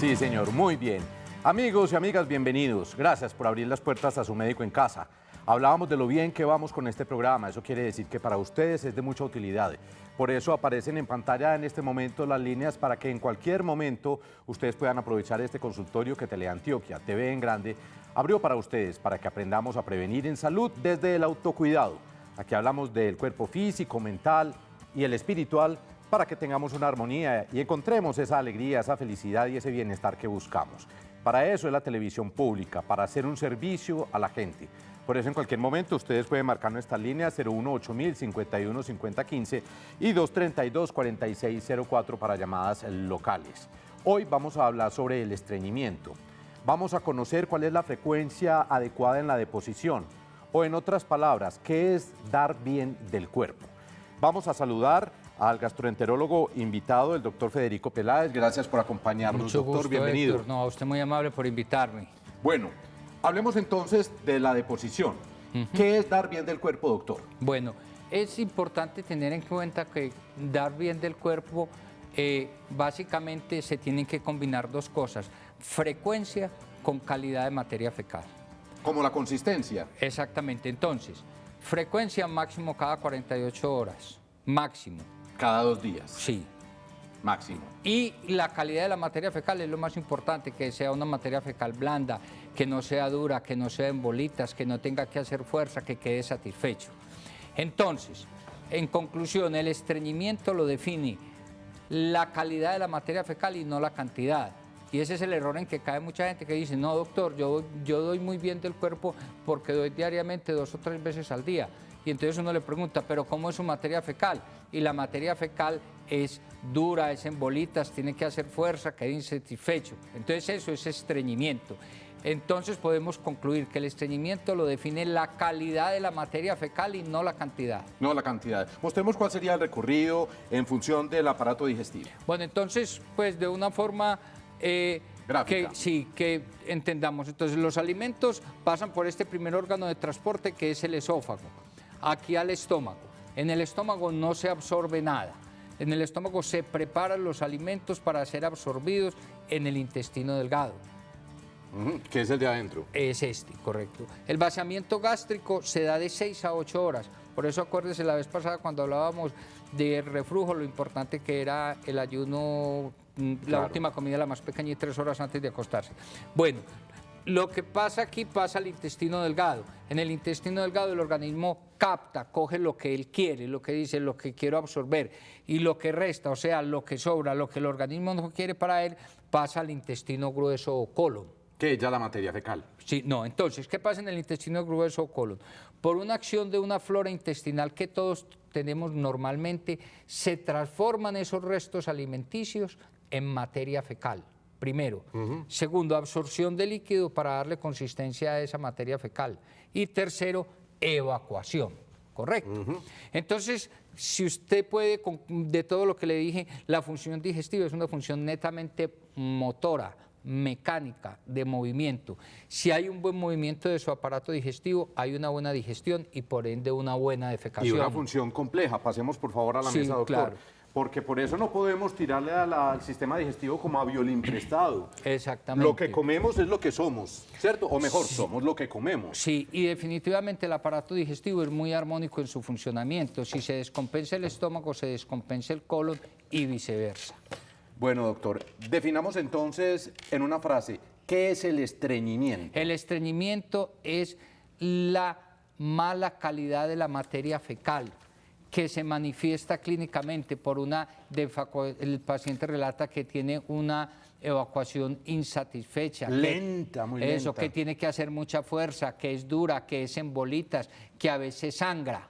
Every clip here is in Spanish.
Sí, señor, muy bien. Amigos y amigas, bienvenidos. Gracias por abrir las puertas a su médico en casa. Hablábamos de lo bien que vamos con este programa. Eso quiere decir que para ustedes es de mucha utilidad. Por eso aparecen en pantalla en este momento las líneas para que en cualquier momento ustedes puedan aprovechar este consultorio que Teleantioquia TV en Grande abrió para ustedes, para que aprendamos a prevenir en salud desde el autocuidado. Aquí hablamos del cuerpo físico, mental y el espiritual, para que tengamos una armonía y encontremos esa alegría, esa felicidad y ese bienestar que buscamos. Para eso es la televisión pública, para hacer un servicio a la gente. Por eso en cualquier momento ustedes pueden marcar nuestras líneas 018 51 50 15 y 232 4604 para llamadas locales. Hoy vamos a hablar sobre el estreñimiento. Vamos a conocer cuál es la frecuencia adecuada en la deposición, o en otras palabras, qué es dar bien del cuerpo. Vamos a saludar al gastroenterólogo invitado, el doctor Federico Peláez. Gracias por acompañarnos, Mucho doctor. gusto, Bienvenido. Héctor. No, usted muy amable por invitarme. Bueno, hablemos entonces de la deposición. ¿Qué es dar bien del cuerpo, doctor? Bueno, es importante tener en cuenta que dar bien del cuerpo, básicamente se tienen que combinar dos cosas: frecuencia con calidad de materia fecal. Como la consistencia. Exactamente. Entonces, frecuencia máximo cada 48 horas. Máximo. Cada 2 días. Sí. Máximo. Y la calidad de la materia fecal es lo más importante, que sea una materia fecal blanda, que no sea dura, que no sea en bolitas, que no tenga que hacer fuerza, que quede satisfecho. Entonces, en conclusión, el estreñimiento lo define la calidad de la materia fecal y no la cantidad. Y ese es el error en que cae mucha gente que dice: no, doctor, yo doy muy bien del cuerpo porque doy diariamente 2 o 3 veces al día. Y entonces uno le pregunta: ¿pero cómo es su materia fecal? Y la materia fecal es dura, es en bolitas, tiene que hacer fuerza, queda insatisfecho. Entonces eso es estreñimiento. Entonces podemos concluir que el estreñimiento lo define la calidad de la materia fecal y no la cantidad. No la cantidad. Mostremos cuál sería el recorrido en función del aparato digestivo. Bueno, entonces, pues de una forma gráfica. que entendamos. Entonces, los alimentos pasan por este primer órgano de transporte, que es el esófago, aquí al estómago. En el estómago no se absorbe nada. En el estómago se preparan los alimentos para ser absorbidos en el intestino delgado. ¿Qué es el de adentro? Es este, correcto. El vaciamiento gástrico se da de 6 a 8 horas. Por eso acuérdese la vez pasada cuando hablábamos de reflujo, lo importante que era el ayuno, la última comida, la más pequeña, y 3 horas antes de acostarse. Bueno, lo que pasa aquí pasa al intestino delgado. En el intestino delgado el organismo capta, coge lo que él quiere, lo que dice, lo que quiero absorber, y lo que resta, o sea, lo que sobra, lo que el organismo no quiere para él, pasa al intestino grueso o colon. ¿Qué es ya la materia fecal? Sí, no, entonces, ¿qué pasa en el intestino grueso o colon? Por una acción de una flora intestinal que todos tenemos normalmente, se transforman esos restos alimenticios en materia fecal. Primero. Segundo, absorción de líquido para darle consistencia a esa materia fecal. Y tercero, evacuación. ¿Correcto? Entonces, si usted puede, de todo lo que le dije, la función digestiva es una función netamente motora, mecánica, de movimiento. Si hay un buen movimiento de su aparato digestivo, hay una buena digestión y por ende una buena defecación. Y una función compleja. Pasemos por favor a la mesa, doctor. Claro. Porque por eso no podemos tirarle al sistema digestivo como a violín prestado. Exactamente. Lo que comemos es lo que somos, ¿cierto? O mejor, somos lo que comemos. Sí, y definitivamente el aparato digestivo es muy armónico en su funcionamiento. Si se descompensa el estómago, se descompensa el colon y viceversa. Bueno, doctor, definamos entonces en una frase, ¿qué es el estreñimiento? El estreñimiento es la mala calidad de la materia fecal, que se manifiesta clínicamente por el paciente relata que tiene una evacuación insatisfecha. Lenta, muy lenta. Eso, que tiene que hacer mucha fuerza, que es dura, que es en bolitas, que a veces sangra.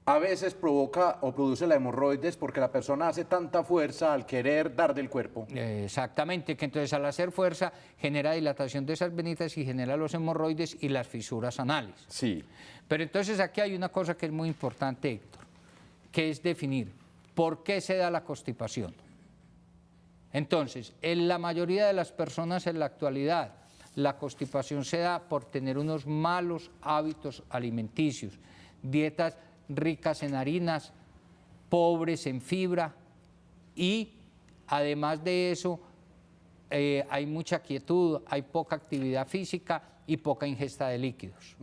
A veces provoca o produce la hemorroides porque la persona hace tanta fuerza al querer dar del cuerpo. Exactamente, que entonces al hacer fuerza genera dilatación de esas venitas y genera los hemorroides y las fisuras anales. Sí. Pero entonces aquí hay una cosa que es muy importante, Héctor, que es definir por qué se da la constipación. Entonces, en la mayoría de las personas en la actualidad, la constipación se da por tener unos malos hábitos alimenticios, dietas ricas en harinas, pobres en fibra y, además de eso, hay mucha quietud, hay poca actividad física y poca ingesta de líquidos.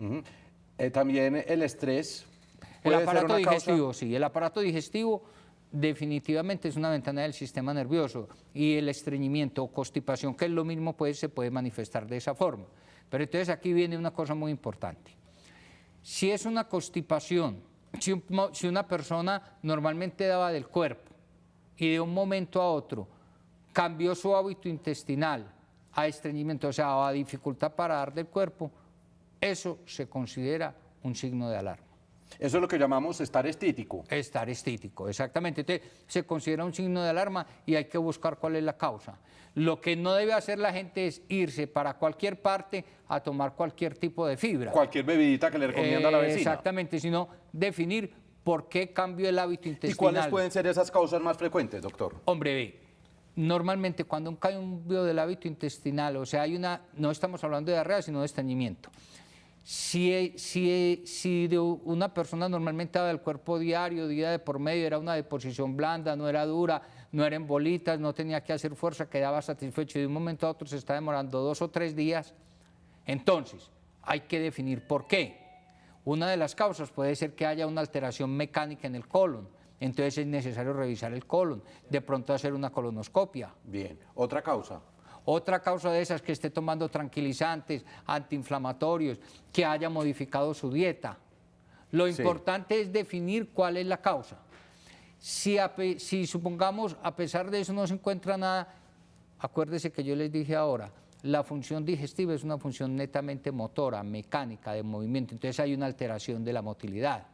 También el estrés El puede ser aparato una digestivo, causa. sí, el aparato digestivo definitivamente es una ventana del sistema nervioso y el estreñimiento o constipación, que es lo mismo, pues se puede manifestar de esa forma. Pero entonces aquí viene una cosa muy importante. Si es una constipación, si una persona normalmente daba del cuerpo y de un momento a otro cambió su hábito intestinal a estreñimiento, o sea, a dificultad para dar del cuerpo, eso se considera un signo de alarma. Eso es lo que llamamos estar estítico. Estar estítico, exactamente. Entonces, se considera un signo de alarma y hay que buscar cuál es la causa. Lo que no debe hacer la gente es irse para cualquier parte a tomar cualquier tipo de fibra. Cualquier bebidita que le recomienda la vecina. Exactamente, sino definir por qué cambió el hábito intestinal. ¿Y cuáles pueden ser esas causas más frecuentes, doctor? Hombre, ve, normalmente cuando cae un cambio del hábito intestinal, o sea, no estamos hablando de diarrea, sino de estreñimiento. Si de una persona normalmente daba del cuerpo diario, día de por medio, era una deposición blanda, no era dura, no era en bolitas, no tenía que hacer fuerza, quedaba satisfecho y de un momento a otro se está demorando 2 o 3 días, entonces hay que definir por qué. Una de las causas puede ser que haya una alteración mecánica en el colon, entonces es necesario revisar el colon, de pronto hacer una colonoscopia. Bien. ¿Otra causa? Otra causa de esas, que esté tomando tranquilizantes, antiinflamatorios, que haya modificado su dieta. Lo importante es definir cuál es la causa. Si supongamos, a pesar de eso no se encuentra nada, acuérdese que yo les dije ahora, la función digestiva es una función netamente motora, mecánica, de movimiento, entonces hay una alteración de la motilidad.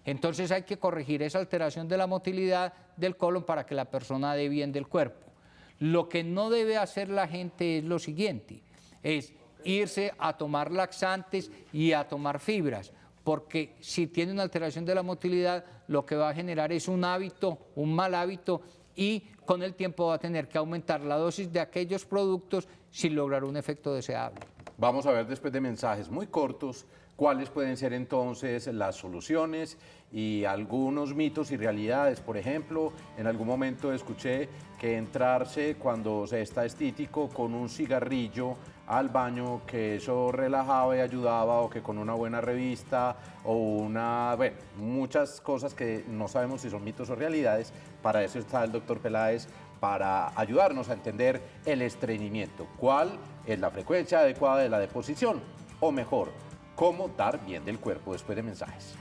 Entonces hay que corregir esa alteración de la motilidad del colon para que la persona dé bien del cuerpo. Lo que no debe hacer la gente es lo siguiente, es irse a tomar laxantes y a tomar fibras, porque si tiene una alteración de la motilidad, lo que va a generar es un hábito, un mal hábito, y con el tiempo va a tener que aumentar la dosis de aquellos productos sin lograr un efecto deseable. Vamos a ver después de mensajes muy cortos cuáles pueden ser entonces las soluciones y algunos mitos y realidades. Por ejemplo, en algún momento escuché que entrarse cuando se está estítico con un cigarrillo al baño, que eso relajaba y ayudaba, o que con una buena revista o bueno, muchas cosas que no sabemos si son mitos o realidades. Para eso está el doctor Peláez, para ayudarnos a entender el estreñimiento. ¿Cuál es la frecuencia adecuada de la deposición? O mejor, cómo dar bien del cuerpo después de mensajes.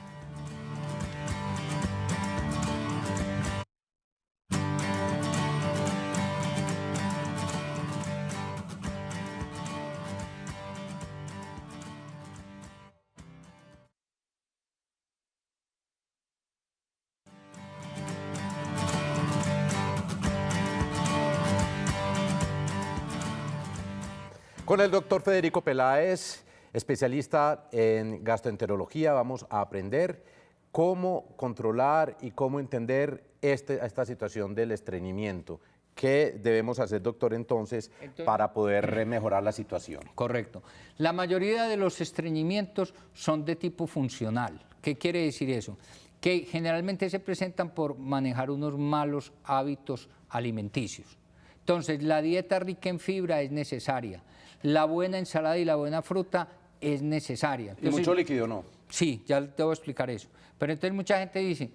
Con el doctor Federico Peláez, especialista en gastroenterología, vamos a aprender cómo controlar y cómo entender esta situación del estreñimiento. ¿Qué debemos hacer, doctor, entonces para poder mejorar la situación? Correcto. La mayoría de los estreñimientos son de tipo funcional. ¿Qué quiere decir eso? Que generalmente se presentan por manejar unos malos hábitos alimenticios. Entonces, la dieta rica en fibra es necesaria. La buena ensalada y la buena fruta es necesaria. Entonces, ¿Y mucho líquido no? Sí, ya te voy a explicar eso. Pero entonces mucha gente dice,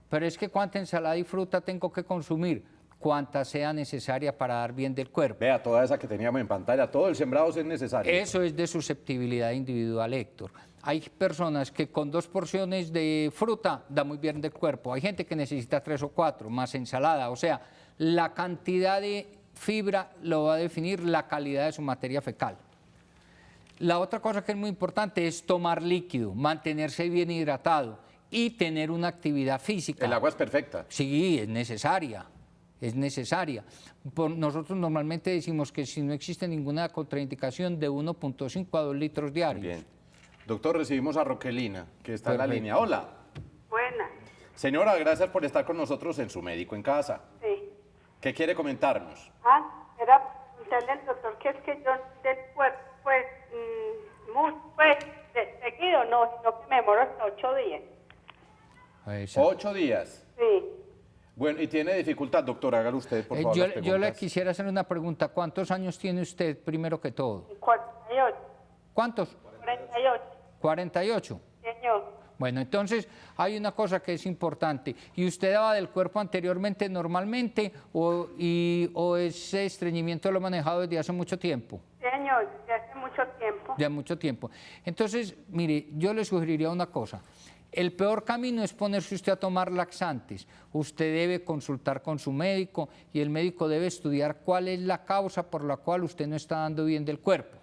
pero es que ¿cuánta ensalada y fruta tengo que consumir? Cuanta sea necesaria para dar bien del cuerpo. Vea, toda esa que teníamos en pantalla, todo el sembrado es necesario. Eso es de susceptibilidad individual, Héctor. Hay personas que con 2 porciones de fruta da muy bien del cuerpo. Hay gente que necesita 3 o 4, más ensalada. O sea, la cantidad de fibra lo va a definir la calidad de su materia fecal. La otra cosa que es muy importante es tomar líquido, mantenerse bien hidratado y tener una actividad física. El agua es perfecta. Sí, es necesaria. Es necesaria. Nosotros normalmente decimos que si no existe ninguna contraindicación, de 1.5 a 2 litros diarios. Bien. Doctor, recibimos a Roquelina, que está en la línea. Hola. Buenas. Señora, gracias por estar con nosotros en Su Médico en Casa. Sí. ¿Qué quiere comentarnos? Era preguntarle al doctor que es que yo del cuerpo, pues, seguido no, sino que me demoro hasta 8 días. Exacto. 8 días. Sí. Bueno, y tiene dificultad, doctor, hágalo usted, por favor, las Yo le preguntas. quisiera hacer una pregunta. ¿Cuántos años tiene usted, primero que todo? 48. ¿Cuántos? 48. 48. Señor. Bueno, entonces hay una cosa que es importante. ¿Y usted daba del cuerpo anteriormente normalmente o ese estreñimiento lo ha manejado desde hace mucho tiempo? Señor, desde hace mucho tiempo. De mucho tiempo. Entonces, mire, yo le sugeriría una cosa. El peor camino es ponerse usted a tomar laxantes. Usted debe consultar con su médico y el médico debe estudiar cuál es la causa por la cual usted no está dando bien del cuerpo.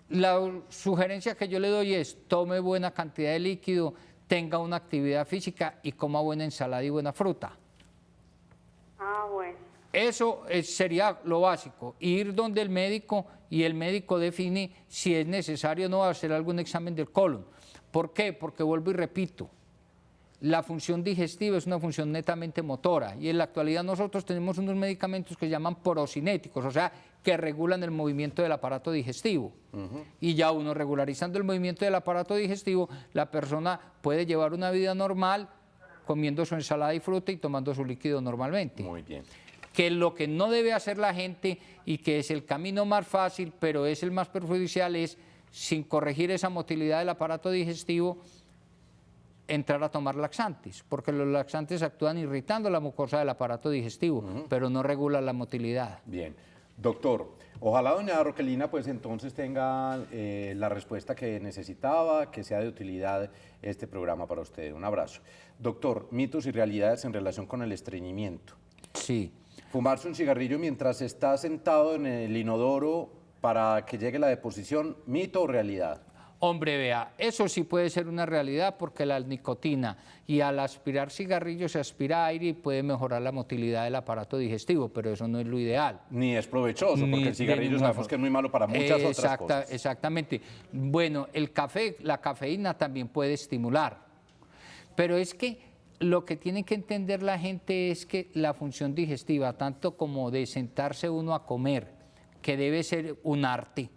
La sugerencia que yo le doy es tome buena cantidad de líquido, tenga una actividad física y coma buena ensalada y buena fruta. Ah, bueno. Eso sería lo básico, ir donde el médico y el médico define si es necesario o no hacer algún examen del colon. ¿Por qué? Porque vuelvo y repito, la función digestiva es una función netamente motora y en la actualidad nosotros tenemos unos medicamentos que se llaman porocinéticos, o sea, que regulan el movimiento del aparato digestivo. Y ya uno regularizando el movimiento del aparato digestivo, la persona puede llevar una vida normal comiendo su ensalada y fruta y tomando su líquido normalmente. Muy bien. Que lo que no debe hacer la gente y que es el camino más fácil, pero es el más perjudicial, es sin corregir esa motilidad del aparato digestivo, entrar a tomar laxantes, porque los laxantes actúan irritando la mucosa del aparato digestivo, pero no regulan la motilidad. Bien. Doctor, ojalá doña Roquelina pues entonces tenga la respuesta que necesitaba, que sea de utilidad este programa para usted. Un abrazo. Doctor, mitos y realidades en relación con el estreñimiento. Sí. Fumarse un cigarrillo mientras está sentado en el inodoro para que llegue la deposición, ¿mito o realidad? Hombre, vea, eso sí puede ser una realidad porque la nicotina y al aspirar cigarrillos se aspira aire y puede mejorar la motilidad del aparato digestivo, pero eso no es lo ideal. Ni es provechoso, Ni porque el de cigarrillo ninguna sabemos forma. que es muy malo para muchas otras cosas. Exactamente. Bueno, el café, la cafeína también puede estimular, pero es que lo que tiene que entender la gente es que la función digestiva, tanto como de sentarse uno a comer, que debe ser un arte.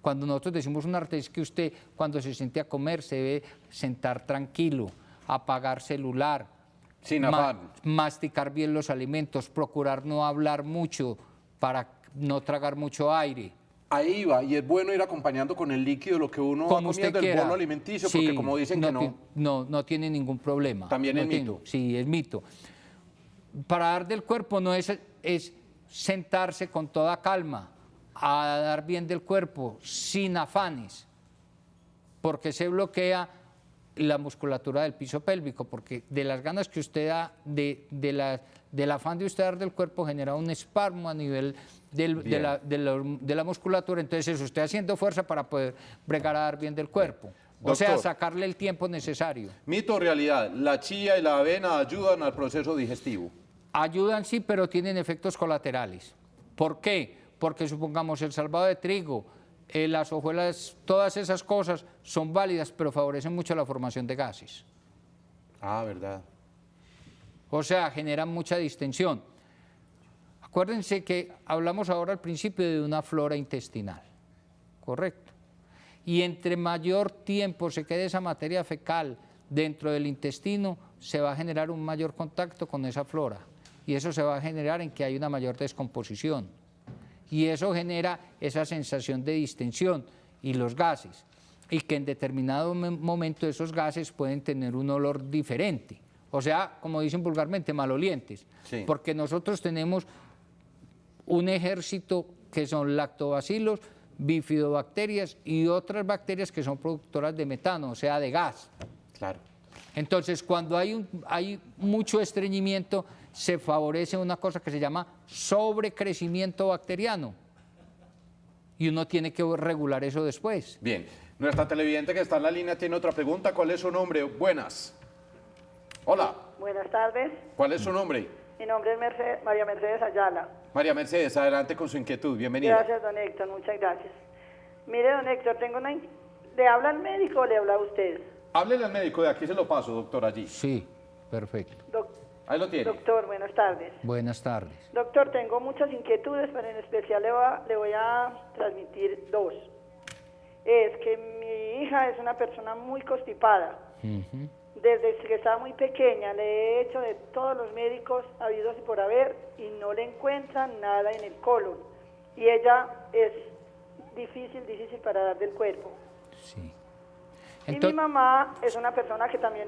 Cuando nosotros decimos un arte es que usted cuando se siente a comer se debe sentar tranquilo, apagar celular, Sin afán. masticar bien los alimentos, procurar no hablar mucho para no tragar mucho aire. Ahí va, y es bueno ir acompañando con el líquido lo que uno va Como usted comiendo, el quiera. bolo alimenticio, Sí, porque como dicen que no. No tiene ningún problema. También No es tiene- mito. Sí, es mito. Para dar del cuerpo no es sentarse con toda calma, a dar bien del cuerpo, sin afanes, porque se bloquea la musculatura del piso pélvico, porque de las ganas que usted da, del afán de usted dar del cuerpo, genera un espasmo a nivel de la musculatura, entonces eso, usted haciendo fuerza para poder bregar a dar bien del cuerpo. O sea, Doctor. sacarle el tiempo necesario. Mito o realidad, la chía y la avena ayudan al proceso digestivo. Ayudan sí, pero tienen efectos colaterales. ¿Por qué? Porque supongamos el salvado de trigo, las hojuelas, todas esas cosas son válidas, pero favorecen mucho la formación de gases. Ah, verdad. O sea, generan mucha distensión. Acuérdense que hablamos ahora al principio de una flora intestinal, ¿correcto? Y entre mayor tiempo se quede esa materia fecal dentro del intestino, se va a generar un mayor contacto con esa flora. Y eso se va a generar en que hay una mayor descomposición. Y eso genera esa sensación de distensión y los gases. Y que en determinado momento esos gases pueden tener un olor diferente. O sea, como dicen vulgarmente, malolientes. Sí. Porque nosotros tenemos un ejército que son lactobacilos, bifidobacterias y otras bacterias que son productoras de metano, o sea, de gas. Claro. Entonces, cuando hay mucho estreñimiento, se favorece una cosa que se llama sobrecrecimiento bacteriano. Y uno tiene que regular eso después. Bien. Nuestra televidente que está en la línea tiene otra pregunta. ¿Cuál es su nombre? Buenas. Hola. Buenas tardes. ¿Cuál es su nombre? Mi nombre es María Mercedes Ayala. María Mercedes, adelante con su inquietud. Bienvenida. Gracias, don Héctor. Muchas gracias. Mire, don Héctor, ¿le habla al médico o le habla a usted? Háblele al médico, de aquí se lo paso, doctor, allí. Sí, perfecto. Ahí lo tiene. Doctor, buenas tardes. Buenas tardes. Doctor, tengo muchas inquietudes, pero en especial le voy a transmitir dos. Es que mi hija es una persona muy constipada. Ujú. desde que estaba muy pequeña le he hecho de todos los médicos habidos y por haber y no le encuentran nada en el colon. Y ella es difícil para dar del cuerpo. Sí. Y mi mamá es una persona que también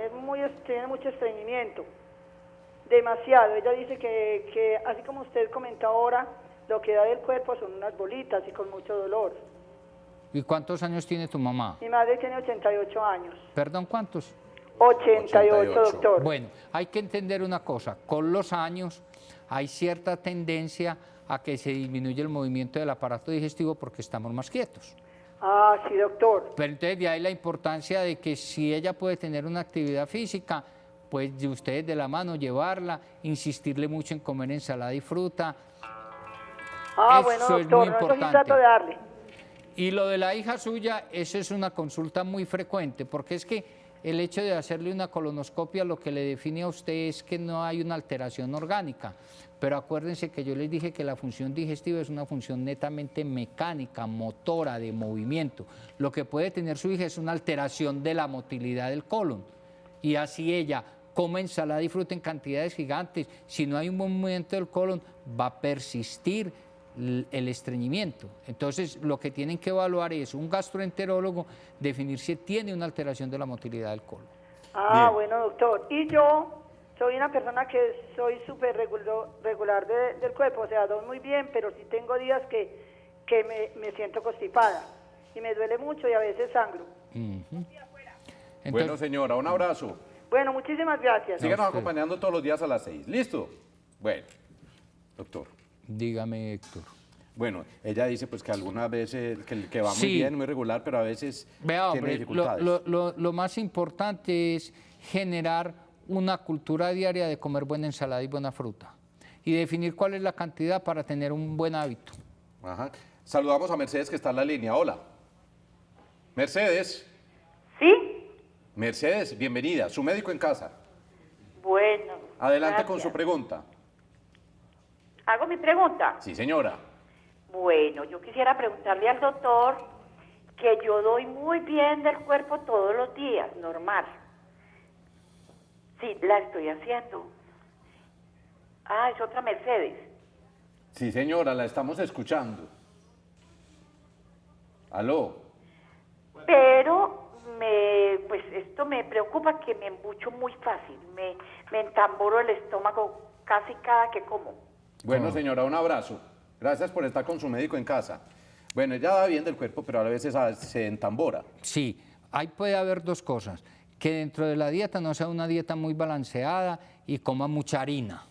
tiene mucho estreñimiento, demasiado. Ella dice que así como usted comentó ahora, lo que da del cuerpo son unas bolitas y con mucho dolor. ¿Y cuántos años tiene tu mamá? Mi madre tiene 88 años. ¿Perdón, cuántos? 88, doctor. Bueno, hay que entender una cosa, con los años hay cierta tendencia a que se disminuya el movimiento del aparato digestivo porque estamos más quietos. Ah, sí, doctor. Pero entonces de ahí la importancia de que si ella puede tener una actividad física, pues de ustedes de la mano llevarla, insistirle mucho en comer ensalada y fruta. Ah, bueno, Eso es doctor, muy no, eso sí importante. trato de darle. Y lo de la hija suya, eso es una consulta muy frecuente, porque es que el hecho de hacerle una colonoscopia lo que le define a usted es que no hay una alteración orgánica. Pero acuérdense que yo les dije que la función digestiva es una función netamente mecánica, motora, de movimiento. Lo que puede tener su hija es una alteración de la motilidad del colon. Y así ella come ensalada y fruta en cantidades gigantes. Si no hay un buen movimiento del colon, va a persistir el estreñimiento. Entonces, lo que tienen que evaluar es un gastroenterólogo, definir si tiene una alteración de la motilidad del colon. Ah, Bien. bueno, doctor. Y yo soy una persona que soy súper regular del cuerpo, o sea, doy muy bien, pero sí tengo días que me siento constipada y me duele mucho y a veces sangro. Entonces, Bueno, señora, un abrazo. Bueno, muchísimas gracias. Síganos acompañando todos los días a las 6. ¿Listo? Bueno, doctor. dígame, Héctor. Bueno, ella dice pues que algunas veces que va muy Sí. bien, muy regular, pero a veces Vea, tiene hombre, dificultades. lo más importante es generar una cultura diaria de comer buena ensalada y buena fruta y definir cuál es la cantidad para tener un buen hábito. Ajá. Saludamos a Mercedes que está en la línea. Hola. Mercedes. ¿Sí? Mercedes, bienvenida. Su médico en casa. Bueno. Adelante con gracias. su pregunta. ¿Hago mi pregunta? Sí, señora. Bueno, yo quisiera preguntarle al doctor que yo doy muy bien del cuerpo todos los días, normal. Sí, la estoy haciendo. Ah, es otra Mercedes. Sí, señora, la estamos escuchando. Aló. Pero pues esto me preocupa que me embucho muy fácil. Me entamboro el estómago casi cada que como. Bueno, señora, un abrazo. Gracias por estar con su médico en casa. Bueno, ella da bien del cuerpo, pero a veces se entambora. Sí, ahí puede haber dos cosas. Que dentro de la dieta no sea una dieta muy balanceada y coma mucha harina.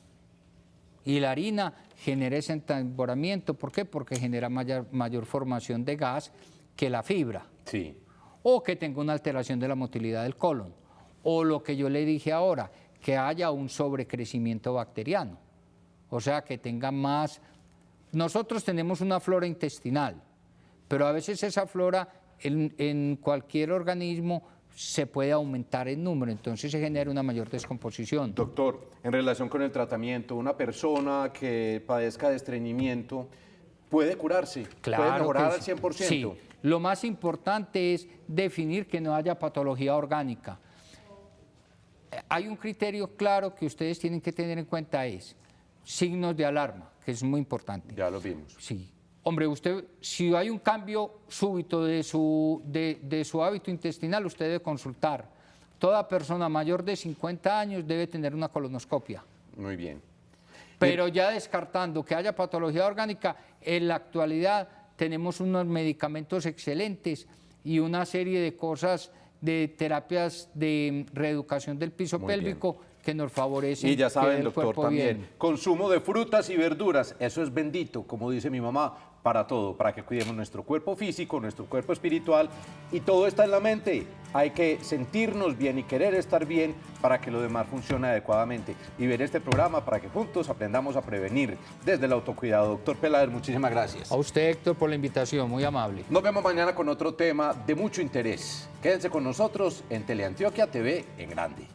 Y la harina genera ese entamboramiento. ¿Por qué? Porque genera mayor formación de gas que la fibra. Sí. O que tenga una alteración de la motilidad del colon. O lo que yo le dije ahora, que haya un sobrecrecimiento bacteriano. O sea, que tenga más... Nosotros tenemos una flora intestinal, pero a veces esa flora en cualquier organismo se puede aumentar en número, entonces se genera una mayor descomposición. Doctor, en relación con el tratamiento, una persona que padezca de estreñimiento puede curarse, puede mejorar al 100%. Sí, lo más importante es definir que no haya patología orgánica. Hay un criterio claro que ustedes tienen que tener en cuenta, es signos de alarma, que es muy importante. Ya lo vimos. Sí. Hombre, usted, si hay un cambio súbito de su hábito intestinal, usted debe consultar. Toda persona mayor de 50 años debe tener una colonoscopia. Muy bien. Pero ya descartando que haya patología orgánica, en la actualidad tenemos unos medicamentos excelentes y una serie de cosas, de terapias de reeducación del piso Muy pélvico que nos favorecen. Y ya que saben, el doctor, cuerpo también, bien. consumo de frutas y verduras, eso es bendito, como dice mi mamá, para todo, para que cuidemos nuestro cuerpo físico, nuestro cuerpo espiritual, y todo está en la mente. Hay que sentirnos bien y querer estar bien para que lo demás funcione adecuadamente. Y ver este programa para que juntos aprendamos a prevenir desde el autocuidado. Doctor Peláez, muchísimas gracias. A usted, Héctor, por la invitación, muy amable. Nos vemos mañana con otro tema de mucho interés. Quédense con nosotros en Teleantioquia TV en grande.